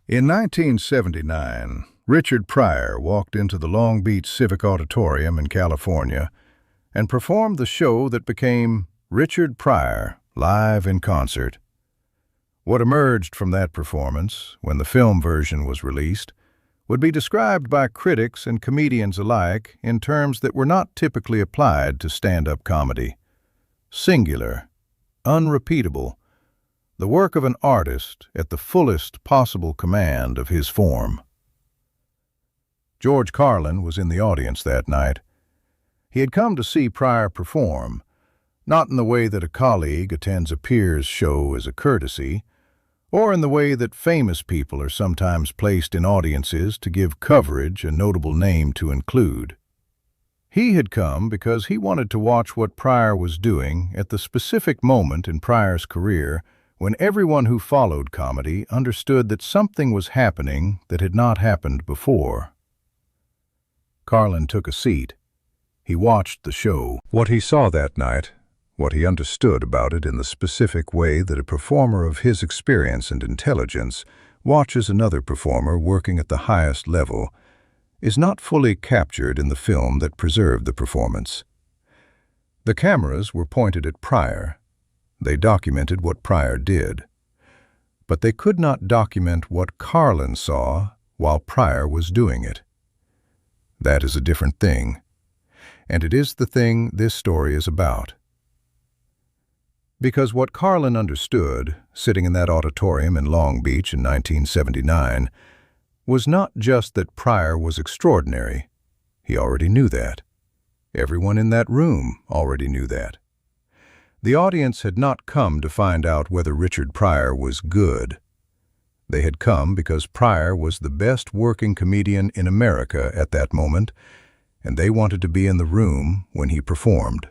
In 1979, Richard Pryor walked into the Long Beach Civic Auditorium in California and performed the show that became Richard Pryor Live in Concert. What emerged from that performance, when the film version was released, would be described by critics and comedians alike in terms that were not typically applied to stand-up comedy. Singular, unrepeatable, the work of an artist at the fullest possible command of his form. George Carlin was in the audience that night. He had come to see Pryor perform, not in the way that a colleague attends a peer's show as a courtesy, or in the way that famous people are sometimes placed in audiences to give coverage a notable name to include. He had come because he wanted to watch what Pryor was doing at the specific moment in Pryor's career when everyone who followed comedy understood that something was happening that had not happened before. Carlin took a seat. He watched the show. What he saw that night, what he understood about it in the specific way that a performer of his experience and intelligence watches another performer working at the highest level, is not fully captured in the film that preserved the performance. The cameras were pointed at Pryor. They documented what Pryor did. But they could not document what Carlin saw while Pryor was doing it. That is a different thing, and it is the thing this story is about. Because what Carlin understood, sitting in that auditorium in Long Beach in 1979, was not just that Pryor was extraordinary. He already knew that. Everyone in that room already knew that. The audience had not come to find out whether Richard Pryor was good. They had come because Pryor was the best working comedian in America at that moment, and they wanted to be in the room when he performed.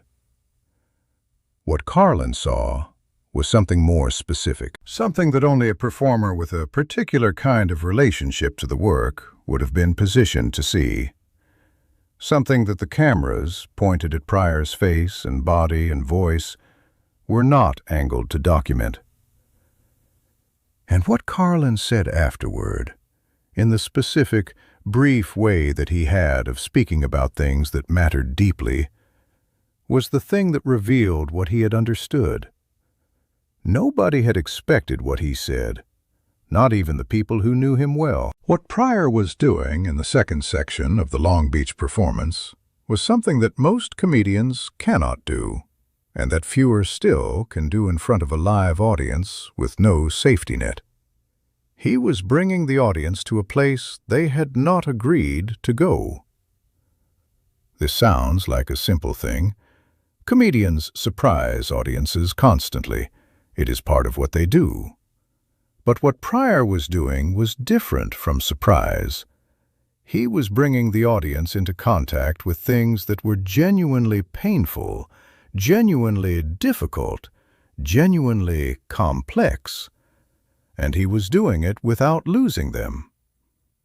What Carlin saw was something more specific, something that only a performer with a particular kind of relationship to the work would have been positioned to see. Something that the cameras, pointed at Pryor's face and body and voice, were not angled to document. And what Carlin said afterward, in the specific, brief way that he had of speaking about things that mattered deeply, was the thing that revealed what he had understood. Nobody had expected what he said, not even the people who knew him well. What Pryor was doing in the second section of the Long Beach performance was something that most comedians cannot do, and that fewer still can do in front of a live audience with no safety net. He was bringing the audience to a place they had not agreed to go. This sounds like a simple thing. Comedians surprise audiences constantly. It is part of what they do. But what Pryor was doing was different from surprise. He was bringing the audience into contact with things that were genuinely painful, genuinely difficult, genuinely complex. And he was doing it without losing them,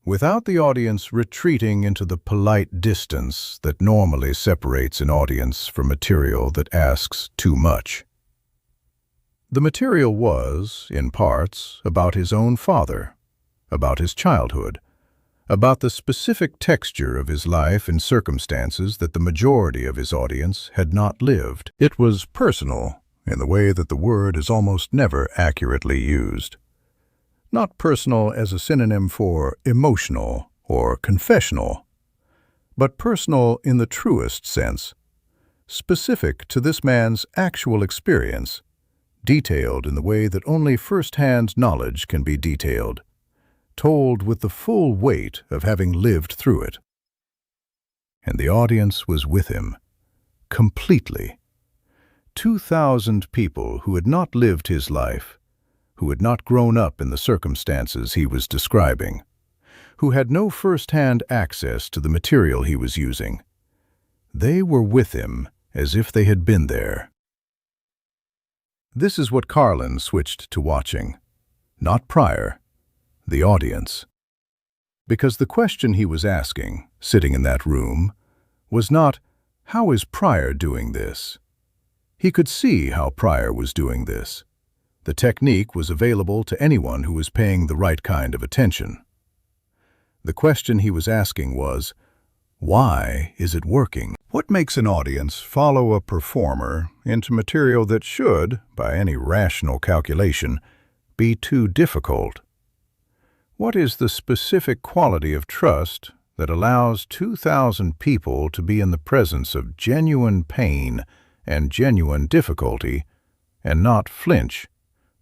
without the audience retreating into the polite distance that normally separates an audience from material that asks too much. The material was, in parts, about his own father, about his childhood, about the specific texture of his life in circumstances that the majority of his audience had not lived. It was personal in the way that the word is almost never accurately used. Not personal as a synonym for emotional or confessional, but personal in the truest sense, specific to this man's actual experience, detailed in the way that only first-hand knowledge can be detailed, told with the full weight of having lived through it. And the audience was with him, completely. 2,000 people who had not lived his life, who had not grown up in the circumstances he was describing, who had no first-hand access to the material he was using. They were with him as if they had been there. This is what Carlin switched to watching, not Pryor, the audience. Because the question he was asking, sitting in that room, was not, how is Pryor doing this? He could see how Pryor was doing this. The technique was available to anyone who was paying the right kind of attention. The question he was asking was, why is it working? What makes an audience follow a performer into material that should, by any rational calculation, be too difficult? What is the specific quality of trust that allows 2,000 people to be in the presence of genuine pain and genuine difficulty and not flinch,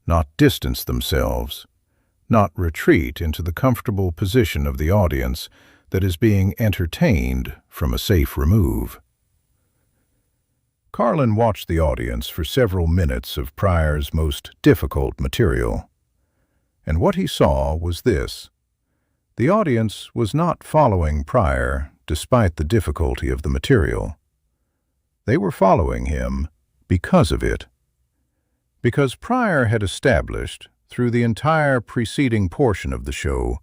not distance themselves, not retreat into the comfortable position of the audience that is being entertained from a safe remove? Carlin watched the audience for several minutes of Pryor's most difficult material, and what he saw was this. The audience was not following Pryor despite the difficulty of the material. They were following him because of it. Because Pryor had established, through the entire preceding portion of the show,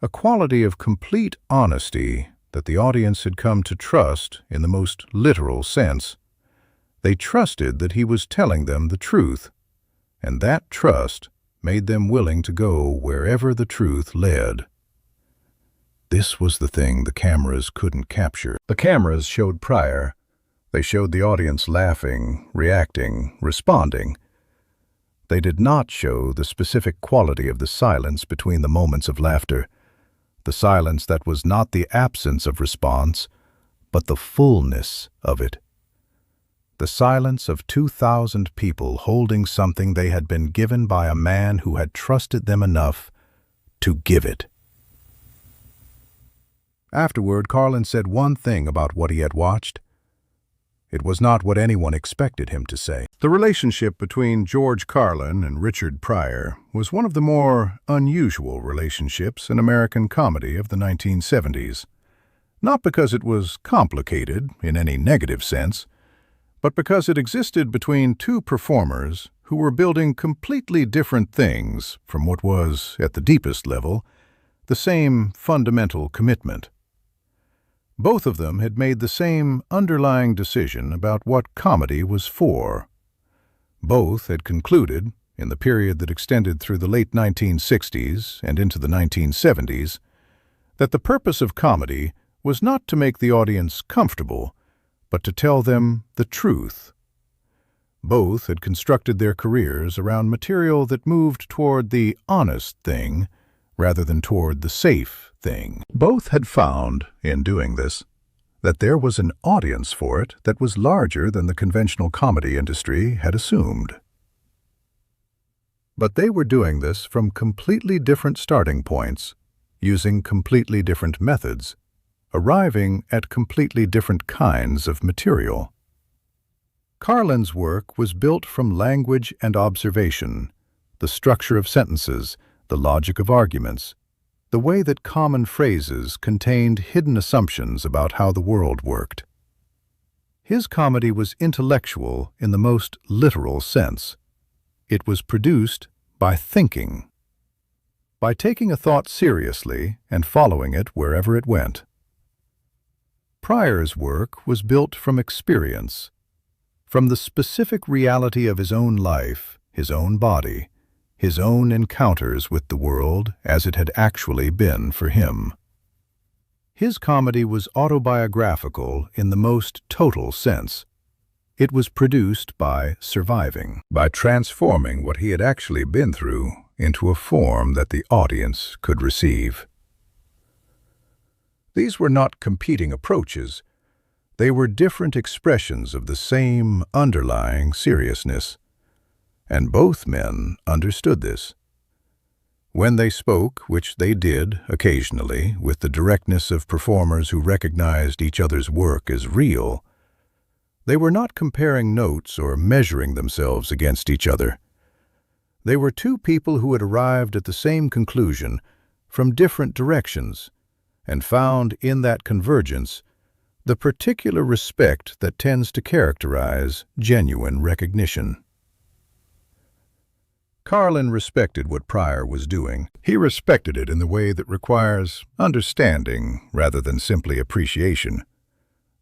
a quality of complete honesty that the audience had come to trust in the most literal sense. They trusted that he was telling them the truth, and that trust made them willing to go wherever the truth led. This was the thing the cameras couldn't capture. The cameras showed Pryor. They showed the audience laughing, reacting, responding. They did not show the specific quality of the silence between the moments of laughter, the silence that was not the absence of response, but the fullness of it. The silence of 2,000 people holding something they had been given by a man who had trusted them enough to give it. Afterward, Carlin said one thing about what he had watched. It was not what anyone expected him to say. The relationship between George Carlin and Richard Pryor was one of the more unusual relationships in American comedy of the 1970s. Not because it was complicated in any negative sense, but because it existed between two performers who were building completely different things from what was, at the deepest level, the same fundamental commitment. Both of them had made the same underlying decision about what comedy was for. Both had concluded, in the period that extended through the late 1960s and into the 1970s, that the purpose of comedy was not to make the audience comfortable, but to tell them the truth. Both had constructed their careers around material that moved toward the honest thing rather than toward the safe thing. Both had found, in doing this, that there was an audience for it that was larger than the conventional comedy industry had assumed. But they were doing this from completely different starting points, using completely different methods, arriving at completely different kinds of material. Carlin's work was built from language and observation, the structure of sentences, the logic of arguments, the way that common phrases contained hidden assumptions about how the world worked. His comedy was intellectual in the most literal sense. It was produced by thinking, by taking a thought seriously and following it wherever it went. Pryor's work was built from experience, from the specific reality of his own life, his own body, his own encounters with the world as it had actually been for him. His comedy was autobiographical in the most total sense. It was produced by surviving, by transforming what he had actually been through into a form that the audience could receive. These were not competing approaches. They were different expressions of the same underlying seriousness. And both men understood this. When they spoke, which they did occasionally, with the directness of performers who recognized each other's work as real, they were not comparing notes or measuring themselves against each other. They were two people who had arrived at the same conclusion from different directions and found in that convergence the particular respect that tends to characterize genuine recognition. Carlin respected what Pryor was doing. He respected it in the way that requires understanding rather than simply appreciation.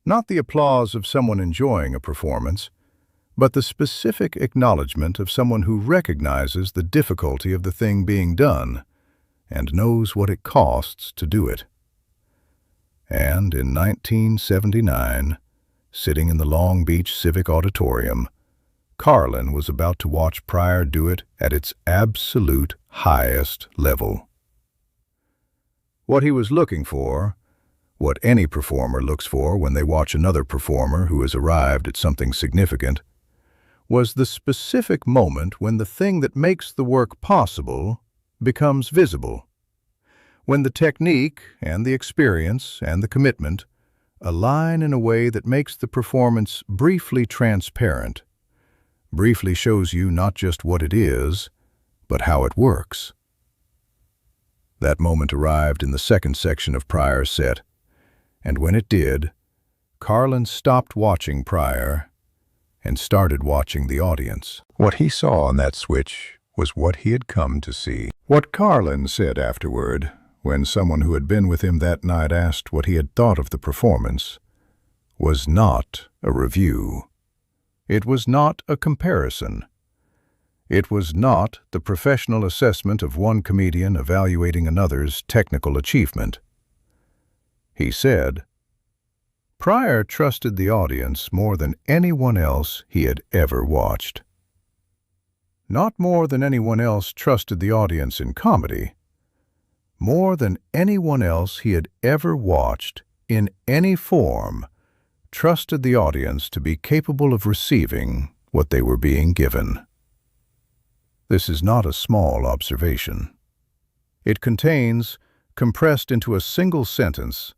Not the applause of someone enjoying a performance, but the specific acknowledgement of someone who recognizes the difficulty of the thing being done and knows what it costs to do it. And in 1979, sitting in the Long Beach Civic Auditorium, Carlin was about to watch Pryor do it at its absolute highest level. What he was looking for, what any performer looks for when they watch another performer who has arrived at something significant, was the specific moment when the thing that makes the work possible becomes visible. When the technique and the experience and the commitment align in a way that makes the performance briefly transparent, briefly shows you not just what it is, but how it works. That moment arrived in the second section of Pryor's set, and when it did, Carlin stopped watching Pryor and started watching the audience. What he saw on that switch was what he had come to see. What Carlin said afterward, when someone who had been with him that night asked what he had thought of the performance, was not a review. It was not a comparison. It was not the professional assessment of one comedian evaluating another's technical achievement. He said, Pryor trusted the audience more than anyone else he had ever watched. Not more than anyone else trusted the audience in comedy. More than anyone else he had ever watched, in any form, trusted the audience to be capable of receiving what they were being given. This is not a small observation. It contains, compressed into a single sentence,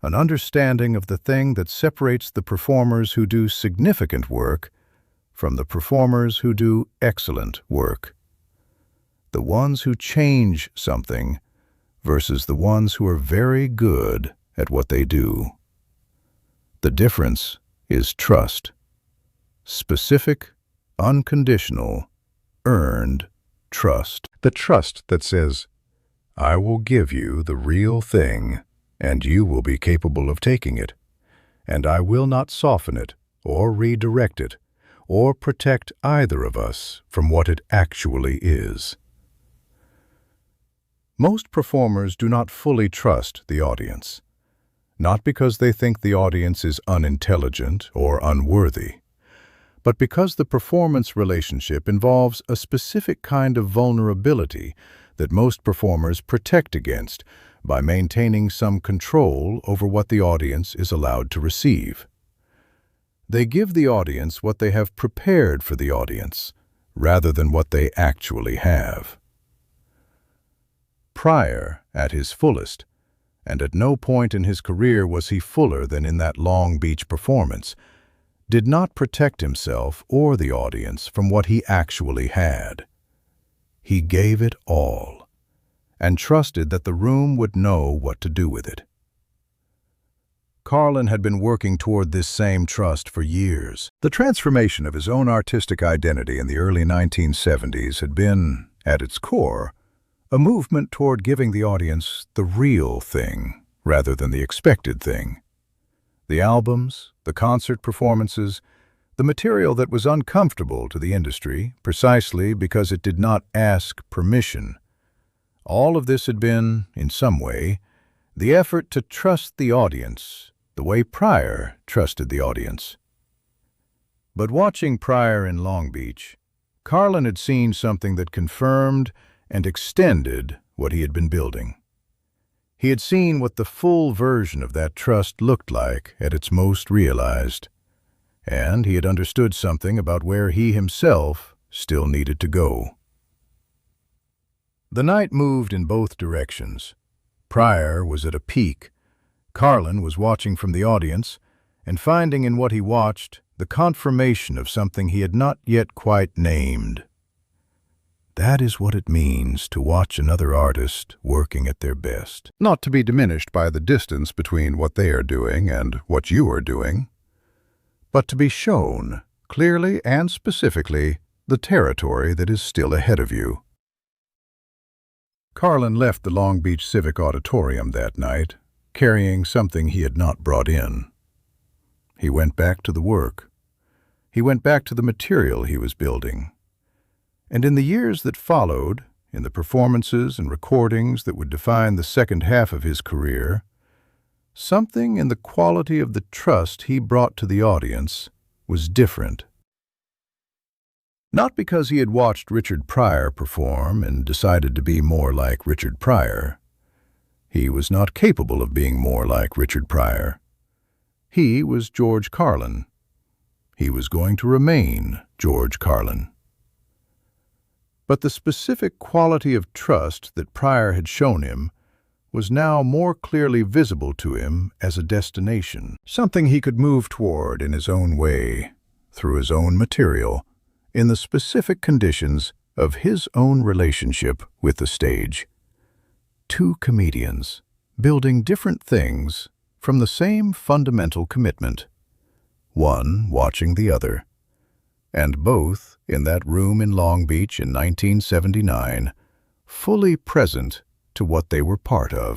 an understanding of the thing that separates the performers who do significant work from the performers who do excellent work. The ones who change something versus the ones who are very good at what they do. The difference is trust. Specific, unconditional, earned trust. The trust that says, I will give you the real thing, and you will be capable of taking it, and I will not soften it or redirect it or protect either of us from what it actually is. Most performers do not fully trust the audience, not because they think the audience is unintelligent or unworthy, but because the performance relationship involves a specific kind of vulnerability that most performers protect against by maintaining some control over what the audience is allowed to receive. They give the audience what they have prepared for the audience, rather than what they actually have. Pryor, at his fullest, and at no point in his career was he fuller than in that Long Beach performance, did not protect himself or the audience from what he actually had. He gave it all, and trusted that the room would know what to do with it. Carlin had been working toward this same trust for years. The transformation of his own artistic identity in the early 1970s had been, at its core, a movement toward giving the audience the real thing rather than the expected thing. The albums, the concert performances, the material that was uncomfortable to the industry precisely because it did not ask permission. All of this had been, in some way, the effort to trust the audience the way Pryor trusted the audience. But watching Pryor in Long Beach, Carlin had seen something that confirmed and extended what he had been building. He had seen what the full version of that trust looked like at its most realized, and he had understood something about where he himself still needed to go. The night moved in both directions. Pryor was at a peak. Carlin was watching from the audience and finding in what he watched the confirmation of something he had not yet quite named. That is what it means to watch another artist working at their best. Not to be diminished by the distance between what they are doing and what you are doing, but to be shown, clearly and specifically, the territory that is still ahead of you. Carlin left the Long Beach Civic Auditorium that night, carrying something he had not brought in. He went back to the work. He went back to the material he was building. And in the years that followed, in the performances and recordings that would define the second half of his career, something in the quality of the trust he brought to the audience was different. Not because he had watched Richard Pryor perform and decided to be more like Richard Pryor. He was not capable of being more like Richard Pryor. He was George Carlin. He was going to remain George Carlin. But the specific quality of trust that Pryor had shown him was now more clearly visible to him as a destination, something he could move toward in his own way, through his own material, in the specific conditions of his own relationship with the stage. Two comedians, building different things from the same fundamental commitment, one watching the other, and both in that room in Long Beach in 1979, fully present to what they were part of.